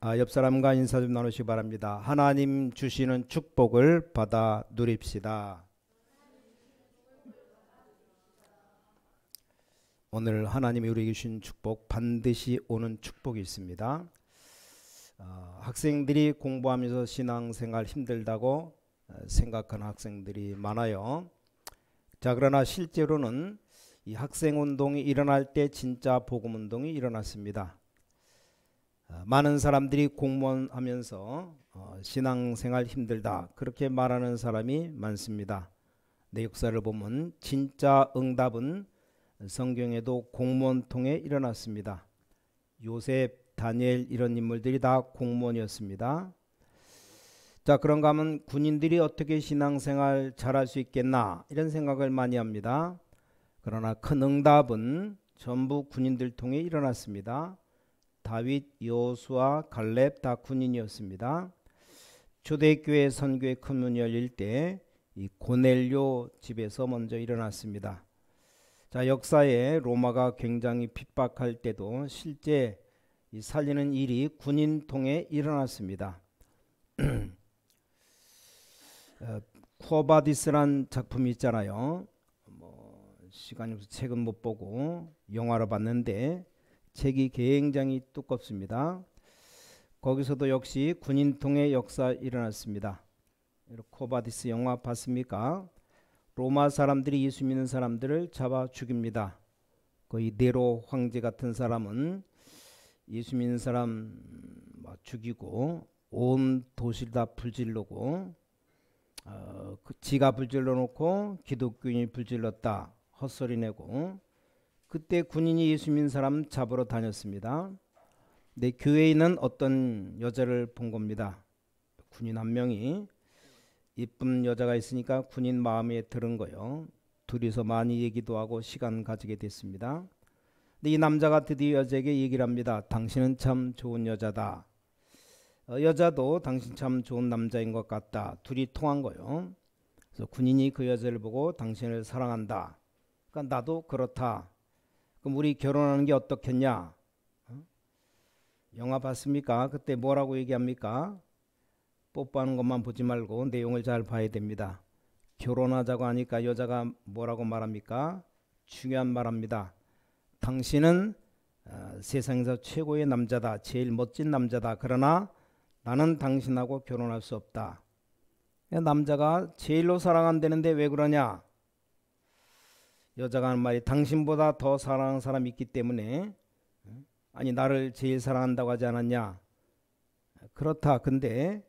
옆 사람과 인사 좀 나누시기 바랍니다. 하나님 주시는 축복을 받아 누립시다. 오늘 하나님이 우리에게 주신 축복, 반드시 오는 축복이 있습니다. 학생들이 공부하면서 신앙생활 힘들다고 생각하는 학생들이 많아요. 자, 그러나 실제로는 이 학생운동이 일어날 때 진짜 복음운동이 일어났습니다. 많은 사람들이 공무원 하면서 신앙생활 힘들다 그렇게 말하는 사람이 많습니다. 내 역사를 보면 진짜 응답은 성경에도 공무원 통해 일어났습니다. 요셉, 다니엘 이런 인물들이 다 공무원이었습니다. 자, 그런가 하면 군인들이 어떻게 신앙생활 잘할 수 있겠나 이런 생각을 많이 합니다. 그러나 큰 응답은 전부 군인들 통해 일어났습니다. 다윗, 여호수아, 갈렙 다 군인이었습니다. 초대교회 선교회 큰 문이 열릴 때 이 고넬료 집에서 먼저 일어났습니다. 자, 역사에 로마가 굉장히 핍박할 때도 실제 이 살리는 일이 군인 통해 일어났습니다. 쿠어바디스란 작품이 있잖아요. 시간이 없어서 책은 못 보고 영화로 봤는데 책이 굉장히 두껍습니다. 거기서도 역시 군인 통해 역사 일어났습니다. 쿠어바디스 영화 봤습니까? 로마 사람들이 예수 믿는 사람들을 잡아 죽입니다. 거의 네로 황제 같은 사람은 예수 믿는 사람 죽이고 온 도시를 다 불질르고 지가 불질러 놓고 기독교인이 불질렀다 헛소리 내고, 그때 군인이 예수 믿는 사람 잡으러 다녔습니다. 근데 교회에 있는 어떤 여자를 본 겁니다. 군인 한 명이 이쁜 여자가 있으니까 군인 마음에 들은 거예요. 둘이서 많이 얘기도 하고 시간 가지게 됐습니다. 근데 이 남자가 드디어 여자에게 얘기를 합니다. 당신은 참 좋은 여자다. 여자도 당신 참 좋은 남자인 것 같다. 둘이 통한 거예요. 그래서 군인이 그 여자를 보고 당신을 사랑한다. 그러니까 나도 그렇다. 그럼 우리 결혼하는 게 어떻겠냐? 영화 봤습니까? 그때 뭐라고 얘기합니까? 뽀뽀하는 것만 보지 말고 내용을 잘 봐야 됩니다. 결혼하자고 하니까 여자가 뭐라고 말합니까? 중요한 말합니다. 당신은 세상에서 최고의 남자다. 제일 멋진 남자다. 그러나 나는 당신하고 결혼할 수 없다. 남자가 제일로 사랑한다는데 왜 그러냐? 여자가 하는 말이 당신보다 더 사랑하는 사람이 있기 때문에. 아니, 나를 제일 사랑한다고 하지 않았냐? 그렇다. 근데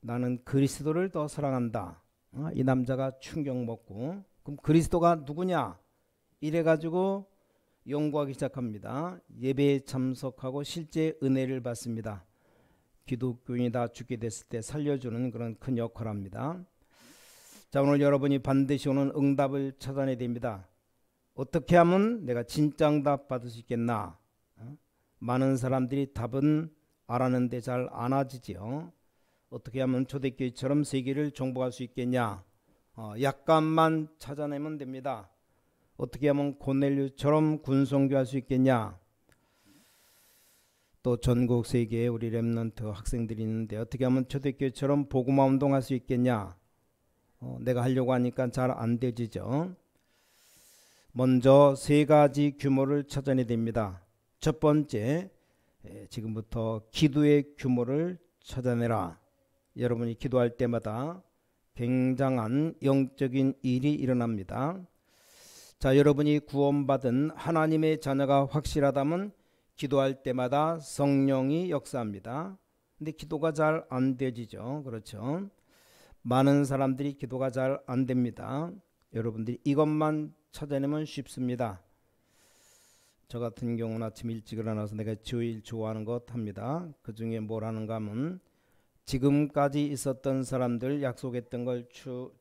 나는 그리스도를 더 사랑한다. 이 남자가 충격 먹고, 그럼 그리스도가 누구냐? 이래가지고 연구하기 시작합니다. 예배에 참석하고 실제 은혜를 받습니다. 기독교인이 다 죽게 됐을 때 살려주는 그런 큰 역할을 합니다. 자, 오늘 여러분이 반드시 오는 응답을 찾아내야 됩니다. 어떻게 하면 내가 진짜 응답 받을 수 있겠나? 많은 사람들이 답은 알았는데 잘 안 와지지요. 어떻게 하면 초대교회처럼 세계를 정복할 수 있겠냐? 약간만 찾아내면 됩니다. 어떻게 하면 고넬료처럼 군선교할 수 있겠냐? 또 전국 세계에 우리 렘넌트 학생들이 있는데 어떻게 하면 초대교회처럼 복음화 운동할 수 있겠냐? 내가 하려고 하니까 잘 안 되지죠. 먼저 세 가지 규모를 찾아내야 됩니다. 첫 번째, 지금부터 기도의 규모를 찾아내라. 여러분이 기도할 때마다 굉장한 영적인 일이 일어납니다. 자, 여러분이 구원받은 하나님의 자녀가 확실하다면 기도할 때마다 성령이 역사합니다. 근데 기도가 잘 안 되지죠. 그렇죠? 많은 사람들이 기도가 잘 안 됩니다. 여러분들이 이것만 찾아내면 쉽습니다. 저 같은 경우는 아침 일찍 일어나서 내가 제일 좋아하는 것 합니다. 그 중에 뭘 하는가 하면 지금까지 있었던 사람들 약속했던 걸 쭉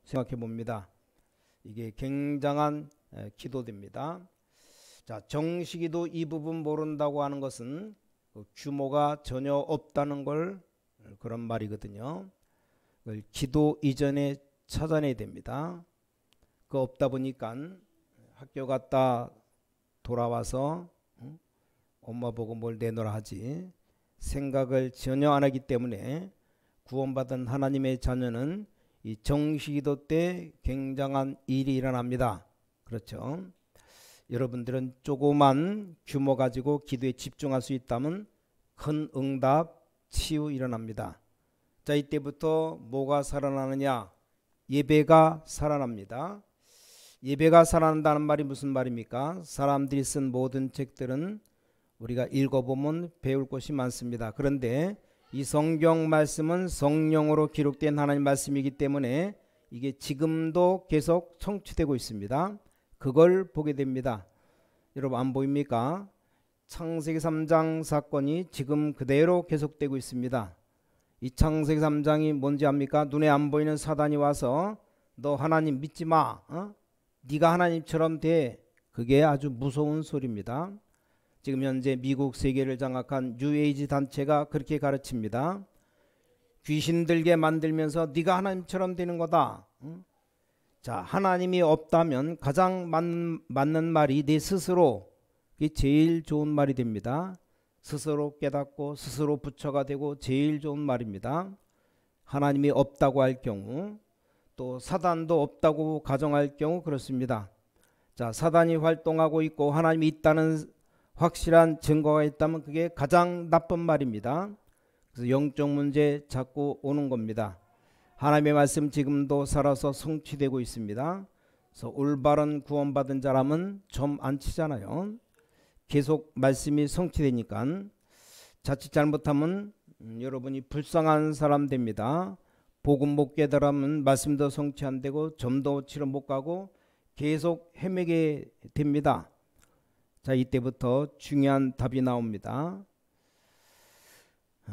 생각해 봅니다. 이게 굉장한 기도됩니다. 자, 정식이도 이 부분 모른다고 하는 것은 규모가 전혀 없다는 걸 그런 말이거든요. 그걸 기도 이전에 찾아내야 됩니다. 그 없다 보니까 학교 갔다 돌아와서 엄마 보고 뭘 내놓으라 하지 생각을 전혀 안 하기 때문에 구원받은 하나님의 자녀는 이 정시기도 때 굉장한 일이 일어납니다. 그렇죠? 여러분들은 조그만 규모 가지고 기도에 집중할 수 있다면 큰 응답, 치유 일어납니다. 자, 이때부터 뭐가 살아나느냐? 예배가 살아납니다. 예배가 살아난다는 말이 무슨 말입니까? 사람들이 쓴 모든 책들은 우리가 읽어보면 배울 것이 많습니다. 그런데 이 성경 말씀은 성령으로 기록된 하나님 말씀이기 때문에 이게 지금도 계속 성취되고 있습니다. 그걸 보게 됩니다. 여러분 안 보입니까? 창세기 3장 사건이 지금 그대로 계속되고 있습니다. 이 창세기 3장이 뭔지 압니까? 눈에 안 보이는 사단이 와서 너 하나님 믿지 마. 네가 하나님처럼 돼. 그게 아주 무서운 소리입니다. 지금 현재 미국 세계를 장악한 뉴에이지 단체가 그렇게 가르칩니다. 귀신 들게 만들면서 네가 하나님처럼 되는 거다. 자, 하나님이 없다면 가장 맞는 말이 내 스스로, 그게 제일 좋은 말이 됩니다. 스스로 깨닫고 스스로 부처가 되고 제일 좋은 말입니다. 하나님이 없다고 할 경우, 또 사단도 없다고 가정할 경우 그렇습니다. 자, 사단이 활동하고 있고 하나님이 있다는 확실한 증거가 있다면 그게 가장 나쁜 말입니다. 그래서 영적 문제 자꾸 오는 겁니다. 하나님의 말씀 지금도 살아서 성취되고 있습니다. 그래서 올바른 구원받은 자라면 점 안 치잖아요. 계속 말씀이 성취되니까 자칫 잘못하면 여러분이 불쌍한 사람 됩니다. 복음 못 깨달으면 말씀도 성취 안 되고 점도 치러 못 가고 계속 헤매게 됩니다. 자, 이때부터 중요한 답이 나옵니다.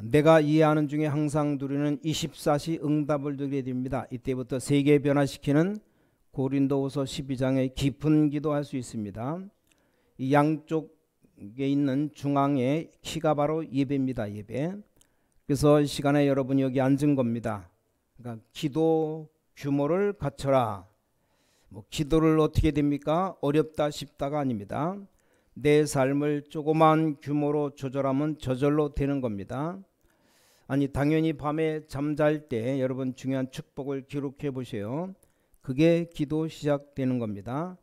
내가 이해하는 중에 항상 누리는 24시 응답을 누리게 됩니다. 이때부터 세계 변화시키는 고린도후서 12장의 깊은 기도할 수 있습니다. 이 양쪽에 있는 중앙의 키가 바로 예배입니다. 예배. 그래서 이 시간에 여러분이 여기 앉은 겁니다. 그러니까 기도 규모를 갖춰라. 뭐 기도를 어떻게 됩니까? 어렵다 쉽다가 아닙니다. 내 삶을 조그만 규모로 조절하면 저절로 되는 겁니다. 아니 당연히 밤에 잠잘 때 여러분 중요한 축복을 기록해 보세요. 그게 기도 시작되는 겁니다.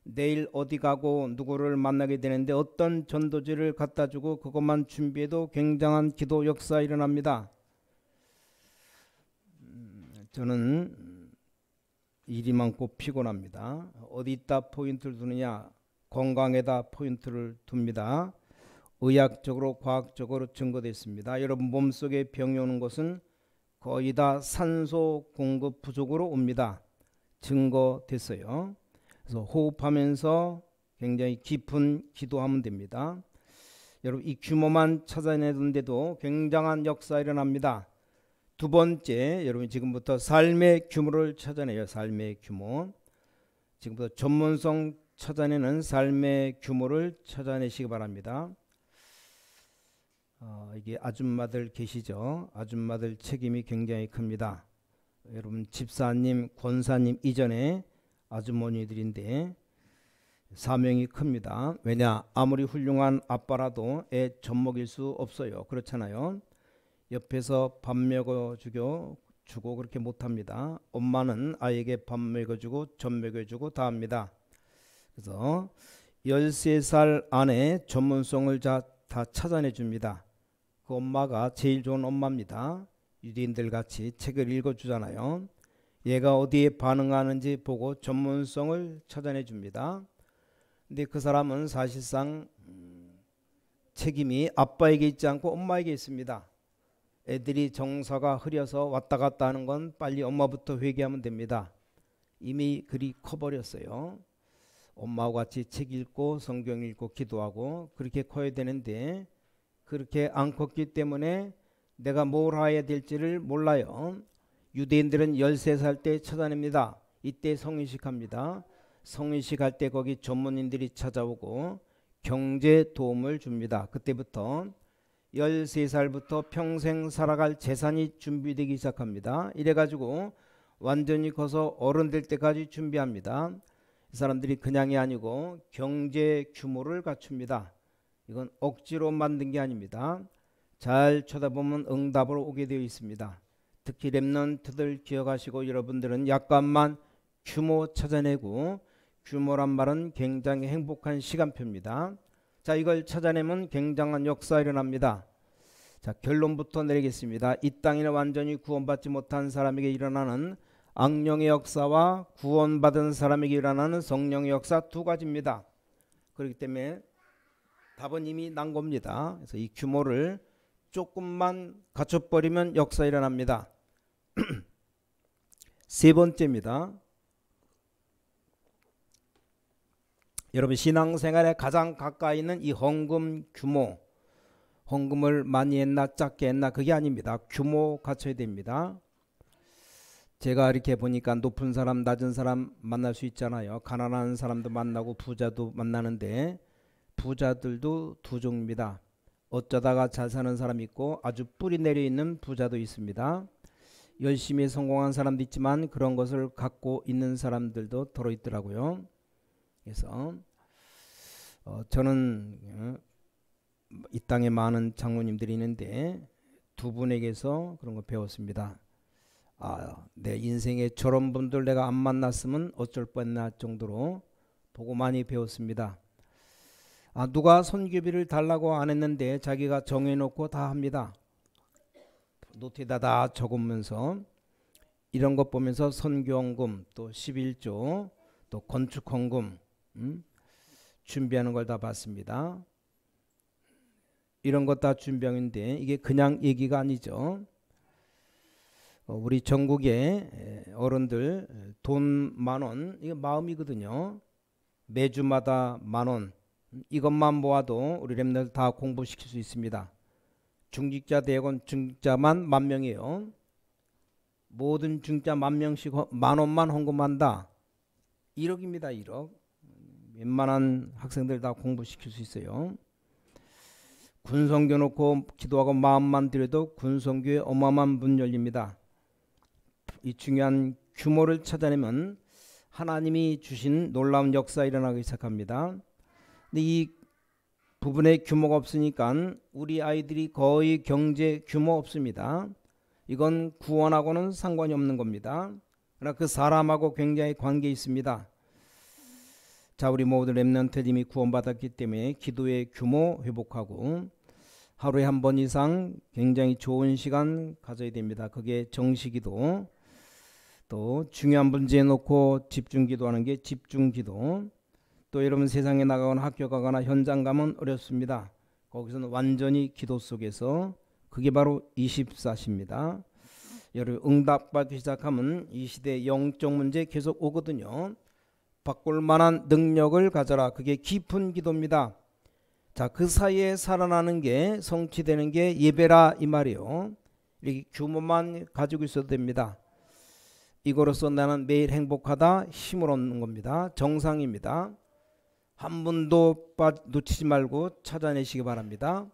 내일 어디 가고 누구를 만나게 되는데 어떤 전도지를 갖다 주고 그것만 준비해도 굉장한 기도 역사 일어납니다. 저는 일이 많고 피곤합니다. 어디다 포인트를 두느냐? 건강에다 포인트를 둡니다. 의학적으로 과학적으로 증거됐습니다. 여러분 몸속에 병이 오는 것은 거의 다 산소 공급 부족으로 옵니다. 증거됐어요. 그래서 호흡하면서 굉장히 깊은 기도하면 됩니다. 여러분 이 규모만 찾아내는데도 굉장한 역사 일어납니다. 두 번째, 여러분 지금부터 삶의 규모를 찾아내요. 삶의 규모. 지금부터 전문성 찾아내는 삶의 규모를 찾아내시기 바랍니다. 이게 아줌마들 계시죠? 아줌마들 책임이 굉장히 큽니다. 여러분 집사님, 권사님 이전에 아주머니들인데 사명이 큽니다. 왜냐? 아무리 훌륭한 아빠라도 애 젖먹일 수 없어요. 그렇잖아요. 옆에서 밥 먹여주고 그렇게 못합니다. 엄마는 아이에게 밥 먹여주고 젖 먹여주고 다 합니다. 그래서 13살 안에 전문성을 다 찾아내 줍니다. 그 엄마가 제일 좋은 엄마입니다. 유대인들 같이 책을 읽어주잖아요. 얘가 어디에 반응하는지 보고 전문성을 찾아내 줍니다. 근데 그 사람은 사실상 책임이 아빠에게 있지 않고 엄마에게 있습니다. 애들이 정서가 흐려서 왔다 갔다 하는 건 빨리 엄마부터 회개하면 됩니다. 이미 글이 커버렸어요. 엄마와 같이 책 읽고 성경 읽고 기도하고 그렇게 커야 되는데 그렇게 안 컸기 때문에 내가 뭘 해야 될지를 몰라요. 유대인들은 13살 때 찾아냅니다. 이때 성인식합니다. 성인식할 때 거기 전문인들이 찾아오고 경제 도움을 줍니다. 그때부터 13살부터 평생 살아갈 재산이 준비되기 시작합니다. 이래가지고 완전히 커서 어른 될 때까지 준비합니다. 이 사람들이 그냥이 아니고 경제 규모를 갖춥니다. 이건 억지로 만든 게 아닙니다. 잘 쳐다보면 응답으로 오게 되어 있습니다. 특히 렘넌트들 기억하시고 여러분들은 약간만 규모 찾아내고, 규모란 말은 굉장히 행복한 시간표입니다. 자, 이걸 찾아내면 굉장한 역사가 일어납니다. 자, 결론부터 내리겠습니다. 이 땅에는 완전히 구원받지 못한 사람에게 일어나는 악령의 역사와 구원받은 사람에게 일어나는 성령의 역사 두 가지입니다. 그렇기 때문에 답은 이미 난 겁니다. 그래서 이 규모를 조금만 갖춰버리면 역사 일어납니다. 세 번째입니다. 여러분 신앙생활에 가장 가까이 있는 이 헌금 규모, 헌금을 많이 했나 작게 했나 그게 아닙니다. 규모 갖춰야 됩니다. 제가 이렇게 보니까 높은 사람 낮은 사람 만날 수 있잖아요. 가난한 사람도 만나고 부자도 만나는데, 부자들도 두 종입니다. 어쩌다가 잘 사는 사람이 있고 아주 뿌리 내려 있는 부자도 있습니다. 열심히 성공한 사람도 있지만 그런 것을 갖고 있는 사람들도 더러 있더라고요. 그래서 저는 이 땅에 많은 장로님들이 있는데 두 분에게서 그런 거 배웠습니다. 내 인생에 저런 분들 내가 안 만났으면 어쩔 뻔했나 정도로 보고 많이 배웠습니다. 누가 선교비를 달라고 안 했는데 자기가 정해놓고 다 합니다. 노트에다 다 적으면서 이런 것 보면서 선교헌금, 또 11조, 또 건축헌금 준비하는 걸 다 봤습니다. 이런 것 다 준비하는데 이게 그냥 얘기가 아니죠. 우리 전국의 어른들 돈 10,000원, 이거 마음이거든요. 매주마다 10,000원, 이것만 모아도 우리 렘넌트 다 공부시킬 수 있습니다. 중직자 대학원 중직자만 10,000명이에요. 모든 중직자 10,000명씩 10,000원만 헌금한다. 1억입니다. 1억. 웬만한 학생들 다 공부시킬 수 있어요. 군성교 놓고 기도하고 마음만 들여도 군성교에 어마어마한 문 열립니다. 이 중요한 규모를 찾아내면 하나님이 주신 놀라운 역사 일어나기 시작합니다. 근데 이 부분에 규모가 없으니까 우리 아이들이 거의 경제 규모 없습니다. 이건 구원하고는 상관이 없는 겁니다. 그러나 그 사람하고 굉장히 관계 있습니다. 자, 우리 모두 렘넌트 이미 구원받았기 때문에 기도의 규모 회복하고 하루에 한 번 이상 굉장히 좋은 시간 가져야 됩니다. 그게 정시기도, 또 중요한 문제에 놓고 집중기도하는 게 집중기도. 또 여러분 세상에 나가거나 학교 가거나 현장 가면 어렵습니다. 거기서는 완전히 기도 속에서, 그게 바로 24시입니다. 여러분 응답받기 시작하면 이 시대 영적 문제 계속 오거든요. 바꿀 만한 능력을 가져라. 그게 깊은 기도입니다. 자, 그 사이에 살아나는 게, 성취되는 게 예배라 이 말이에요. 이렇게 규모만 가지고 있어도 됩니다. 이거로서 나는 매일 행복하다, 힘을 얻는 겁니다. 정상입니다. 한 분도 놓치지 말고 찾아내시기 바랍니다.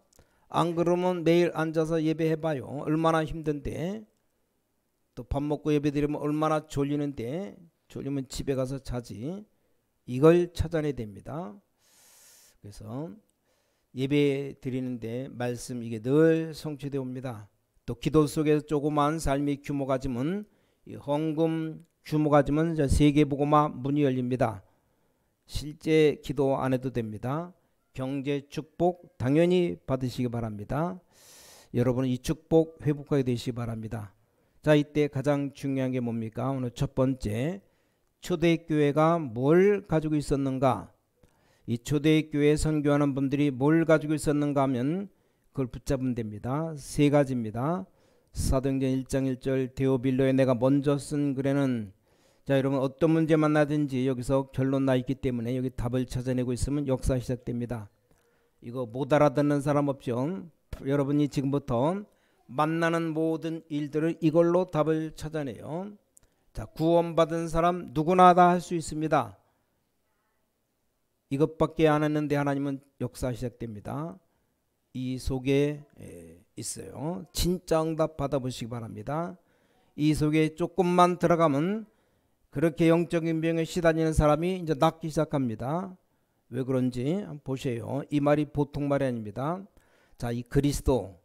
안 그러면 매일 앉아서 예배해봐요. 얼마나 힘든데. 또 밥 먹고 예배 드리면 얼마나 졸리는데, 졸리면 집에 가서 자지. 이걸 찾아내야 됩니다. 그래서 예배 드리는데 말씀 이게 늘 성취되어 옵니다. 또 기도 속에서 조그마한 삶의 규모 가지면, 이 헌금 규모 가지면 세계복음화 문이 열립니다. 실제 기도 안 해도 됩니다. 경제 축복 당연히 받으시기 바랍니다. 여러분은 이 축복 회복하게 되시기 바랍니다. 자, 이때 가장 중요한 게 뭡니까? 오늘 첫 번째, 초대교회가 뭘 가지고 있었는가? 이 초대교회 선교하는 분들이 뭘 가지고 있었는가 하면 그걸 붙잡으면 됩니다. 세 가지입니다. 사도행전 1장 1절 데오빌로에 내가 먼저 쓴 글에는, 자, 여러분 어떤 문제 만나든지 여기서 결론 나 있기 때문에 여기 답을 찾아내고 있으면 역사 시작됩니다. 이거 못 알아듣는 사람 없죠? 여러분이 지금부터 만나는 모든 일들을 이걸로 답을 찾아내요. 자, 구원받은 사람 누구나 다 할 수 있습니다. 이것밖에 안 했는데 하나님은 역사 시작됩니다. 이 속에 있어요. 진짜 응답 받아보시기 바랍니다. 이 속에 조금만 들어가면 그렇게 영적인 병에 시달리는 사람이 이제 낫기 시작합니다. 왜 그런지 한번 보세요. 이 말이 보통 말이 아닙니다. 자, 이 그리스도,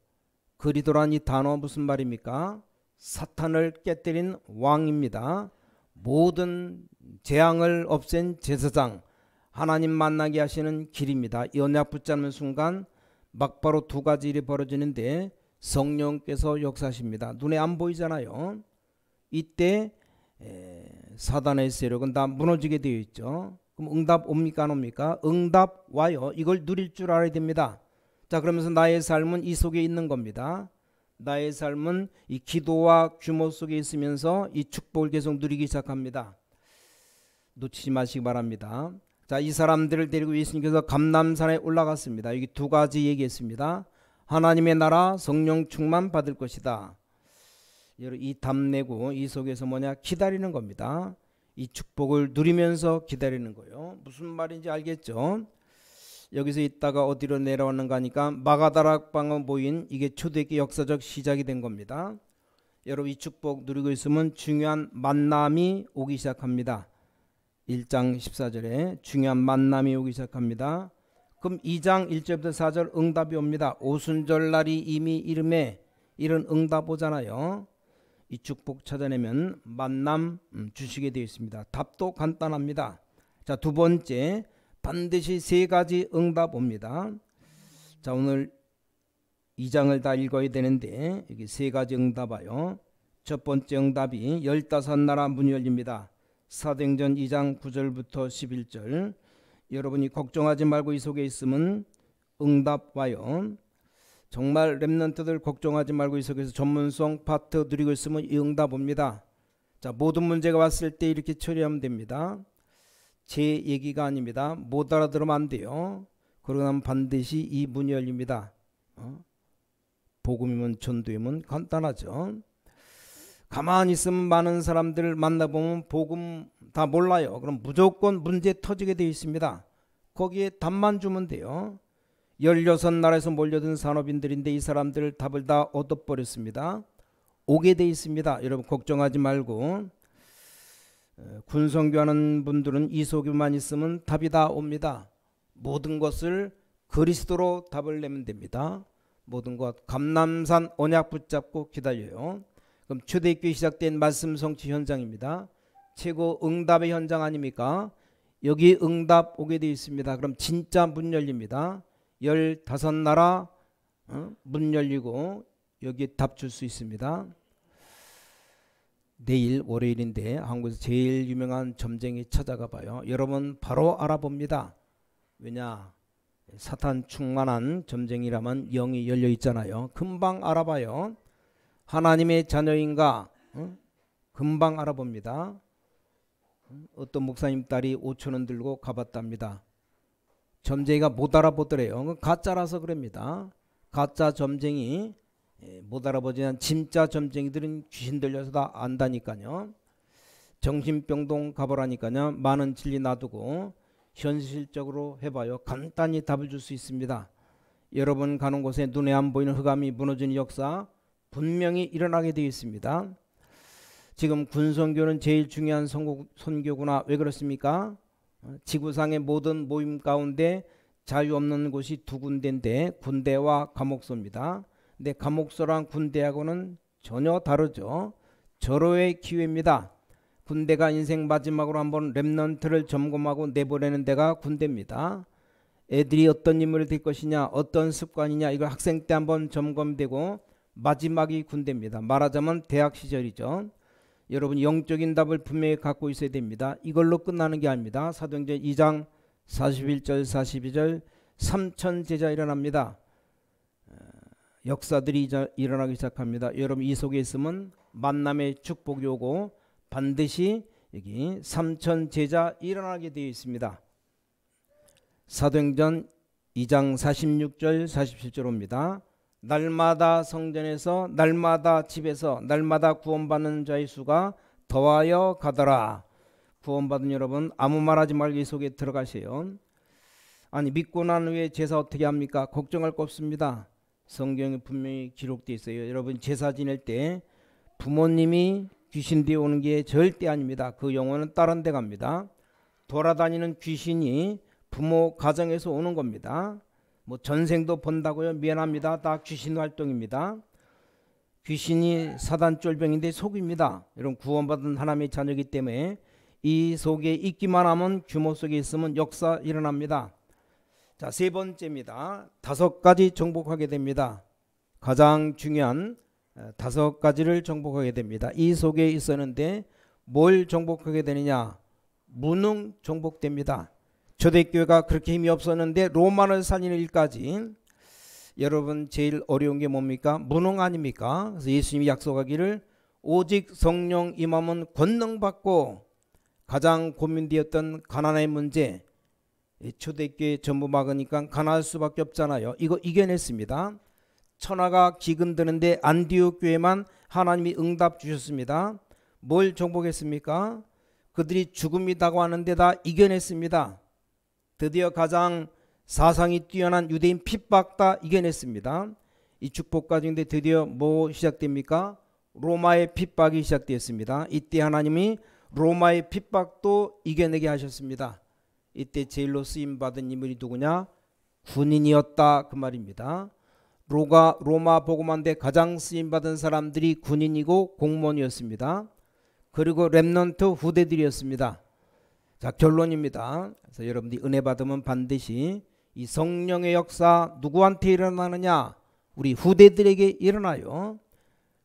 그리도란 이 단어 무슨 말입니까? 사탄을 깨뜨린 왕입니다. 모든 재앙을 없앤 제사장, 하나님 만나게 하시는 길입니다. 이 언약 붙잡는 순간 막바로 두 가지 일이 벌어지는데 성령께서 역사하십니다. 눈에 안 보이잖아요. 이때 사단의 세력은 다 무너지게 되어 있죠. 그럼 응답 옵니까 안 옵니까? 응답 와요. 이걸 누릴 줄 알아야 됩니다. 자, 그러면서 나의 삶은 이 속에 있는 겁니다. 나의 삶은 이 기도와 규모 속에 있으면서 이 축복을 계속 누리기 시작합니다. 놓치지 마시기 바랍니다. 자, 이 사람들을 데리고 예수님께서 감람산에 올라갔습니다. 여기 두 가지 얘기했습니다. 하나님의 나라 성령 충만 받을 것이다. 이 답내고 이 속에서 뭐냐? 기다리는 겁니다. 이 축복을 누리면서 기다리는 거예요. 무슨 말인지 알겠죠? 여기서 있다가 어디로 내려왔는가 하니까 마가다락방에 보인 이게 초대교회 역사적 시작이 된 겁니다. 여러분 이 축복 누리고 있으면 중요한 만남이 오기 시작합니다. 1장 14절에 중요한 만남이 오기 시작합니다. 그럼 2장 1절부터 4절 응답이 옵니다. 오순절날이 이미 이름에 이런 응답 오잖아요. 이 축복 찾아내면 만남 주시게 되어 있습니다. 답도 간단합니다. 자, 두 번째 반드시 세 가지 응답 옵니다. 자, 오늘 2장을 다 읽어야 되는데 여기 세 가지 응답 와요. 첫 번째 응답이 15나라 문이 열립니다. 사도행전 2장 9절부터 11절. 여러분이 걱정하지 말고 이 속에 있으면 응답 와요. 정말 렘넌트들 걱정하지 말고 이 속에서 전문성 파트 누리고 있으면 이 응답 옵니다. 자, 모든 문제가 왔을 때 이렇게 처리하면 됩니다. 제 얘기가 아닙니다. 못 알아들으면 안 돼요. 그러고 나면 반드시 이 문이 열립니다. 복음이면 전도이면 간단하죠. 가만히 있으면 많은 사람들 만나보면 복음 다 몰라요. 그럼 무조건 문제 터지게 되어 있습니다. 거기에 답만 주면 돼요. 16나라에서 몰려든 산업인들인데 이 사람들 답을 다 얻어버렸습니다. 오게 되어 있습니다. 여러분 걱정하지 말고 군성교하는 분들은 이 속에만 있으면 답이 다 옵니다. 모든 것을 그리스도로 답을 내면 됩니다. 모든 것 감람산 언약 붙잡고 기다려요. 그럼 초대교회 시작된 말씀 성취 현장입니다. 최고 응답의 현장 아닙니까? 여기 응답 오게 되어 있습니다. 그럼 진짜 문 열립니다. 15나라 문 열리고 여기에 답 줄 수 있습니다. 내일 월요일인데 한국에서 제일 유명한 점쟁이 찾아가 봐요. 여러분 바로 알아봅니다. 왜냐? 사탄 충만한 점쟁이라면 영이 열려 있잖아요. 금방 알아봐요. 하나님의 자녀인가? 금방 알아봅니다. 어떤 목사님 딸이 5,000원 들고 가봤답니다. 점쟁이가 못 알아보더래요. 가짜라서 그럽니다. 가짜 점쟁이 못 알아보지만 진짜 점쟁이들은 귀신 들려서 다 안다니까요. 정신병동 가보라니까요. 많은 진리 놔두고 현실적으로 해봐요. 간단히 답을 줄 수 있습니다. 여러분 가는 곳에 눈에 안 보이는 흑암이 무너지는 역사 분명히 일어나게 되어 있습니다. 지금 군선교는 제일 중요한 선교구나. 왜 그렇습니까? 지구상의 모든 모임 가운데 자유 없는 곳이 두 군데인데 군대와 감옥소입니다. 근데 감옥소랑 군대하고는 전혀 다르죠. 절호의 기회입니다. 군대가 인생 마지막으로 한번 렘넌트를 점검하고 내보내는 데가 군대입니다. 애들이 어떤 인물이 될 것이냐, 어떤 습관이냐, 이걸 학생 때 한번 점검되고 마지막이 군대입니다. 말하자면 대학 시절이죠. 여러분 영적인 답을 분명히 갖고 있어야 됩니다. 이걸로 끝나는 게 아닙니다. 사도행전 2장 41절 42절 3천 제자 일어납니다. 역사들이 일어나기 시작합니다. 여러분 이 속에 있으면 만남의 축복이 오고 반드시 여기 3천 제자 일어나게 되어 있습니다. 사도행전 2장 46절 47절 옵니다. 날마다 성전에서 날마다 집에서 날마다 구원받는 자의 수가 더하여 가더라. 구원받은 여러분 아무 말하지 말고 이 속에 들어가세요. 아니 믿고 난 후에 제사 어떻게 합니까? 걱정할 거 없습니다. 성경에 분명히 기록되어 있어요. 여러분 제사 지낼 때 부모님이 귀신 되어 오는 게 절대 아닙니다. 그 영혼은 다른 데 갑니다. 돌아다니는 귀신이 부모 가정에서 오는 겁니다. 뭐 전생도 본다고요? 미안합니다. 다 귀신 활동입니다. 귀신이 사단 쫄병인데 속입니다. 여러분 구원받은 하나님의 자녀이기 때문에 이 속에 있기만 하면 규모 속에 있으면 역사 일어납니다. 자, 세 번째입니다. 5가지 정복하게 됩니다. 가장 중요한 5가지를 정복하게 됩니다. 이 속에 있었는데 뭘 정복하게 되느냐? 무능 정복됩니다. 초대교회가 그렇게 힘이 없었는데 로마를 살리는 일까지. 여러분 제일 어려운 게 뭡니까? 무능 아닙니까? 그래서 예수님이 약속하기를 오직 성령 임하면 권능받고, 가장 고민되었던 가난의 문제, 초대교회 전부 막으니까 가난할 수밖에 없잖아요. 이거 이겨냈습니다. 천하가 기근드는데 안디옥 교회만 하나님이 응답 주셨습니다. 뭘 정복했습니까? 그들이 죽음이 다가왔는데 다 이겨냈습니다. 드디어 가장 사상이 뛰어난 유대인 핍박 다 이겨냈습니다. 이 축복 가정인데 드디어 뭐 시작됩니까? 로마의 핍박이 시작되었습니다. 이때 하나님이 로마의 핍박도 이겨내게 하셨습니다. 이때 제일로 쓰임받은 인물이 누구냐? 군인이었다 그 말입니다. 로마 복음화인데 가장 쓰임받은 사람들이 군인이고 공무원이었습니다. 그리고 렘넌트 후대들이었습니다. 자, 결론입니다. 그래서 여러분들이 은혜 받으면 반드시 이 성령의 역사 누구한테 일어나느냐? 우리 후대들에게 일어나요.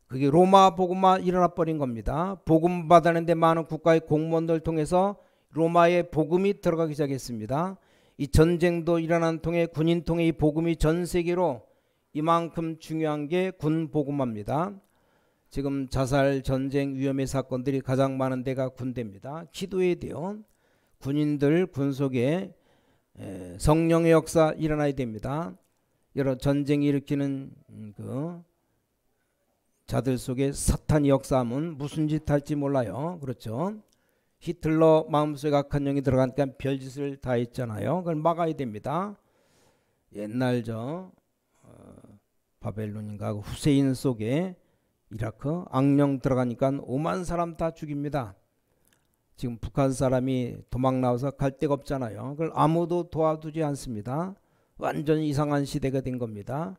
그게 로마 복음화 일어나 버린 겁니다. 복음 받았는데 많은 국가의 공무원들 통해서 로마의 복음이 들어가기 시작했습니다. 이 전쟁도 일어난 통해 군인 통해 이 복음이 전 세계로 이만큼 중요한 게 군 복음화입니다. 지금 자살, 전쟁, 위험의 사건들이 가장 많은 데가 군대입니다. 기도해야 돼요. 군인들, 군 속에 성령의 역사 일어나야 됩니다. 여러 전쟁 일으키는 그 자들 속에 사탄이 역사하면 무슨 짓 할지 몰라요. 그렇죠? 히틀러 마음속에 악한 영이 들어가니까 별짓을 다 했잖아요. 그걸 막아야 됩니다. 옛날 바벨론인가 후세인 속에 이라크 악령 들어가니까 5만 사람 다 죽입니다. 지금 북한 사람이 도망 나와서 갈 데가 없잖아요. 그걸 아무도 도와주지 않습니다. 완전히 이상한 시대가 된 겁니다.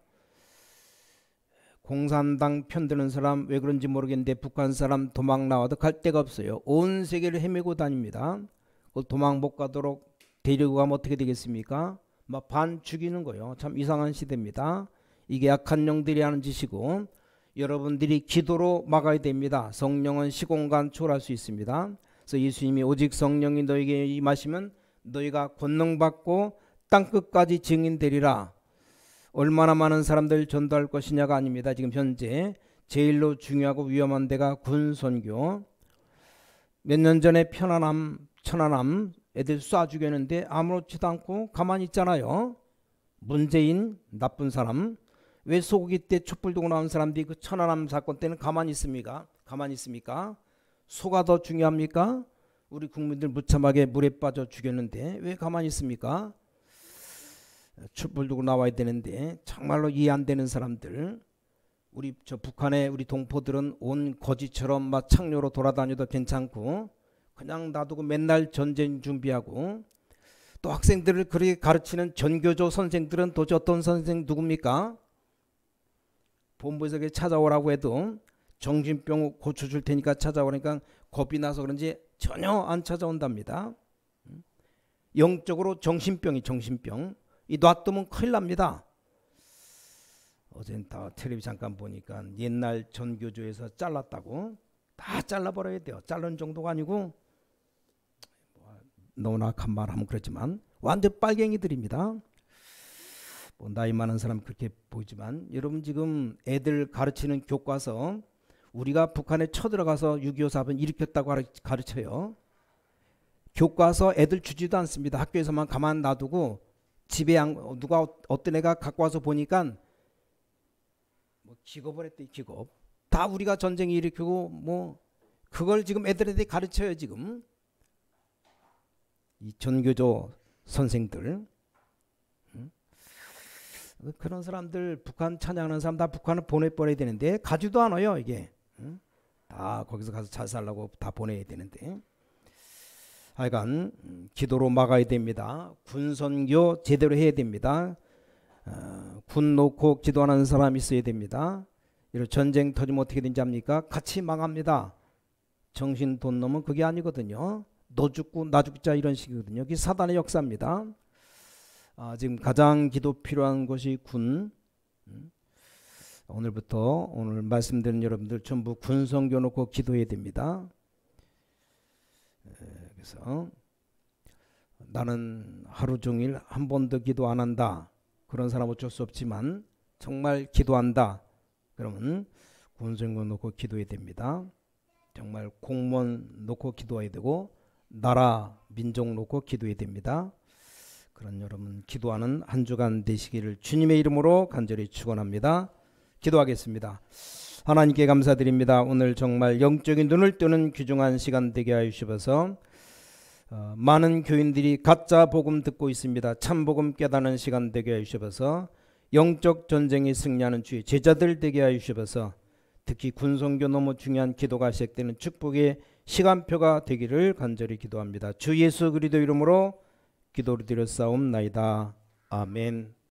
공산당 편드는 사람 왜 그런지 모르겠는데 북한 사람 도망 나와도 갈 데가 없어요. 온 세계를 헤매고 다닙니다. 그걸 도망 못 가도록 데리고 가면 어떻게 되겠습니까? 막 반 죽이는 거예요. 참 이상한 시대입니다. 이게 악한 영들이 하는 짓이고 여러분들이 기도로 막아야 됩니다. 성령은 시공간 초월할 수 있습니다. 그래서 예수님이 오직 성령이 너에게 임하시면 너희가 권능받고 땅끝까지 증인되리라. 얼마나 많은 사람들 전도할 것이냐가 아닙니다. 지금 현재 제일로 중요하고 위험한 데가 군선교. 몇 년 전에 천안함 애들 쏴 죽였는데 아무렇지도 않고 가만히 있잖아요. 문재인 나쁜 사람. 왜 소고기 때 촛불 들고 나온 사람들이 그 천안함 사건 때는 가만히 있습니까? 가만히 있습니까? 소가 더 중요합니까? 우리 국민들 무참하게 물에 빠져 죽였는데 왜 가만히 있습니까? 촛불 들고 나와야 되는데 정말로 이해 안 되는 사람들. 우리 북한의 우리 동포들은 온 거지처럼 막 창녀로 돌아다녀도 괜찮고 그냥 놔두고 맨날 전쟁 준비하고, 또 학생들을 그렇게 가르치는 전교조 선생들은 도대체 어떤 선생 누굽니까? 본부에서 찾아오라고 해도 정신병 고쳐줄 테니까 찾아오니까 겁이 나서 그런지 전혀 안 찾아온답니다. 영적으로 정신병이 정신병. 이 놔두면 큰일 납니다. 어제는 다 텔레비 잠깐 보니까 옛날 전교조에서 잘랐다고. 다 잘라버려야 돼요. 자른 정도가 아니고 너무나 악한 말 하면 그렇지만 완전 빨갱이들입니다. 뭐 나이 많은 사람 그렇게 보이지만 여러분 지금 애들 가르치는 교과서 우리가 북한에 쳐들어가서 6.25 사변 일으켰다고 가르쳐요. 교과서 애들 주지도 않습니다. 학교에서만 가만 놔두고 집에 누가 어떤 애가 갖고 와서 보니까 뭐 기겁을 했대. 기겁. 다 우리가 전쟁 일으키고 뭐 그걸 지금 애들한테 가르쳐요. 지금 이 전교조 선생들. 그런 사람들 북한 찬양하는 사람 다 북한을 보내버려야 되는데 가지도 않아요. 이게 다 거기서 가서 잘 살라고 다 보내야 되는데 하여간 기도로 막아야 됩니다. 군선교 제대로 해야 됩니다. 군 놓고 기도하는 사람이 있어야 됩니다. 이런 전쟁 터지면 어떻게 되는지 압니까? 같이 망합니다. 정신 돈 놈은 그게 아니거든요. 너 죽고 나 죽자 이런 식이거든요. 그게 사단의 역사입니다. 지금 가장 기도 필요한 것이 군. 오늘부터 오늘 말씀드린 여러분들 전부 군 성교 놓고 기도해야 됩니다. 그래서 나는 하루 종일 한 번도 기도 안 한다. 그런 사람 어쩔 수 없지만 정말 기도한다. 그러면 군 성교 놓고 기도해야 됩니다. 정말 공무원 놓고 기도해야 되고 나라 민족 놓고 기도해야 됩니다. 그런 여러분 기도하는 한 주간 되시기를 주님의 이름으로 간절히 축원합니다. 기도하겠습니다. 하나님께 감사드립니다. 오늘 정말 영적인 눈을 뜨는 귀중한 시간 되게 하여 주셔서 많은 교인들이 가짜 복음 듣고 있습니다. 참 복음 깨닫는 시간 되게 하여 주셔서 영적 전쟁에 승리하는 주의 제자들 되게 하여 주셔서 특히 군성교 너무 중요한 기도가 시작되는 축복의 시간표가 되기를 간절히 기도합니다. 주 예수 그리스도 이름으로 기도를 드렸사옵나이다. 아멘.